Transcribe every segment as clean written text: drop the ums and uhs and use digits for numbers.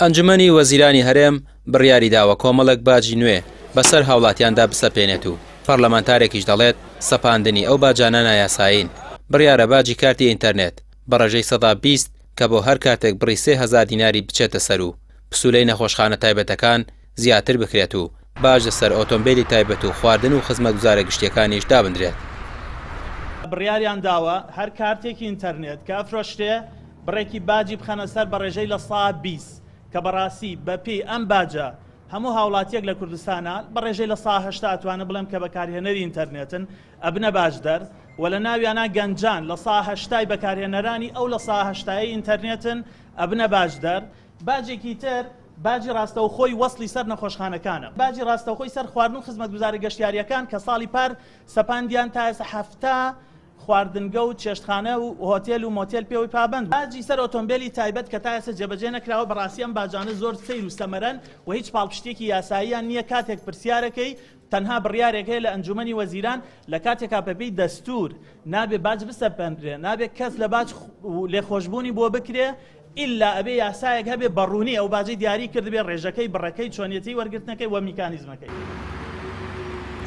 ئەنجومەنی وەزیرانی هەرێم بڕیاری داوە کۆمەڵێک باجی نوێ بەسەر هاوڵاتیاندا بسەپێنێت و پەرلەمانتارێکیش دەڵێت سەپاندنی ئەو باجانە نایاسایین. بڕیارە باجی کارتی ئینتەرنێت بە ڕێژەی 120 کە بۆ هەر کاتێک بڕی 3000 دیناری بچێتە سەر و پسولەی نەخۆشخانە تایبەتەکان زیاتر بکرێت و باج لەسەر ئۆتۆمبیلی تایبەت و خواردن و خزمەتگوزارە گشتیەکانیش دابدرێت. بڕیاریان داوە هەر کارتێکی ئینتەرنێت کە ئەفرۆشتێ بڕێکی باجی بخەنە سەر بە ڕێژەی لە 120 کە بەڕاستی بەپێی ئەم باجە هەموو هاوڵاتیەک لە کوردستانە بە ڕێژەی لە 180 ئەتوانە بڵێم کە بەکارهێنەری ئینتەرنێتن ئەبنە باشدەر و لە ناویانە گەنجان لە 180 بەکارهێنەرانی ئەو لە 180 ئینتەرنێتن ئەبنە باشدەر. باجێکی تر باجی ڕاستەوخۆی وەسڵی سەر نەخۆشخانەکانە، باجی ڕاستەوخۆی سەر خواردن و خزمەتگوزاری گەشتیاریەکان کە ساڵی پار سەپاندیان تا ئێستا 7 خواردنگە و چێشتخانە و هۆتێل و مۆتێل پێوەی پابند. باجی سەر ئۆتۆمبیلی تایبەت کە تا ئێستا جێبەجێ نەکراوە بەڕاستی ئەم باجانە زۆر سەیر و سەمەرەن و هیچ پاڵپشتێکی یاساییان نییە. کاتێک پرسیارەکەی تەنها بڕیارێک هەیە لە ئەنجومەنی وەزیران لە کاتێکا بەپێی دەستور نابێ باج بسەپێنرێ، نابێت کەس لە باج لێخۆشببوونی بۆ بکرێ ئللا ئەبێ یاسایەک هەبێ بەڕوونی ئەو باجی دیاری کردبێ ڕێژەکەی بڕەکەی چۆنیەتی وەرگرتنەکەی وە میکانیزمەکەی.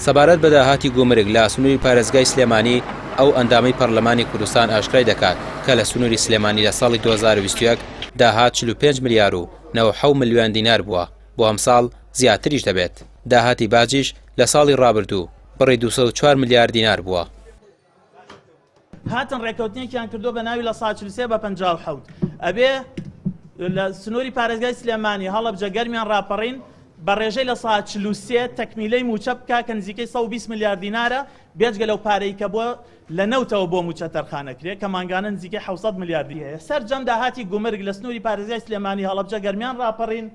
سەبارەت بە داهاتی گومرگ لە سنووری پارێزگای سلێمانی ئەو ئەندامەی پەرلەمانی کوردستان ئاشکرای دەکات کە لە سنووری سلێمانی لە ساڵی 2021 داهات 45 ملیار و 97 ملیۆن دینار بووە، بۆ ئەم ساڵ زیاتریش دەبێت. داهاتی باجیش لە ساڵی ڕابردوو بڕی 204 ملیار دینار بووە. هاتن ڕێکەوتنێکیان کردو بە ناوی لە 143 بە 57 ئەبێ لە سنووری پارێزگای سلێمانی هەڵەبجە گەرمیان ڕاپەڕین بە ڕێژەی لە 143 تەکمیلەی موچە بکە کە نزیکەی 120 ملیار دینارە بێجگە لەو پارەی کە بۆ لە نەوتەوە بۆ موچە تەرخانەکرێت کە مانگانە نزیکەی 700 ملیاردی هەیە. سەرجەم داهاتی گومرگ لە سنووری پارێزگای سلێمانی هەڵەبجە گەرمیان ڕاپەڕین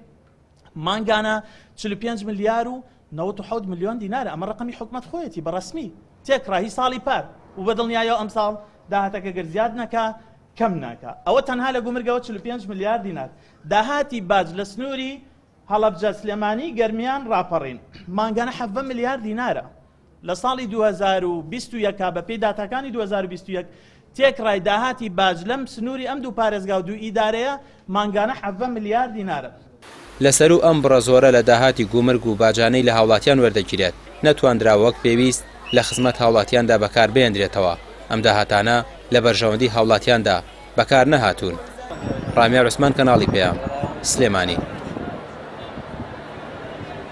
مانگانە 45 ملیار و 97 ملیۆن دینارە. ئەمە ڕقمی حکومەت خۆیەتی بەڕسمی تێکڕاهی ساڵی پار و بەدڵنیایەوە ئەم ساڵ داهاتەکە گەر زیاد نەکا کەم ناکە. ئەوە تەنها لە گومرگەوە 45 ملیار دینار. داهاتی باج لە سنووری هەڵەبجە سلێمانی گەرمیان ڕاپەڕین مانگانە 7 ملیار دینارە. لە ساڵی 2021 بەپێی داتاکانی 2021 تێکڕای داهاتی باج لەم سنووری ئەم دوو پارێزگا و دوو ئیدارەیە مانگانە 7 ملیار دینارە. لەسەر و ئەم بڕە زۆرە لە داهاتی گومرگ و باجانەی لە هاوڵاتیان وەردەگیرێت نەتواندرا وەک پێویست لە خزمەت هاوڵاتیاندا بەکاربهێنرێتەوە. ئەم داهاتانە لە بەرژەوەندی هاوڵاتیاندا بەکار نەهاتوون. ڕامیار عوسمان، کەناڵی پێیام، سلێمانی.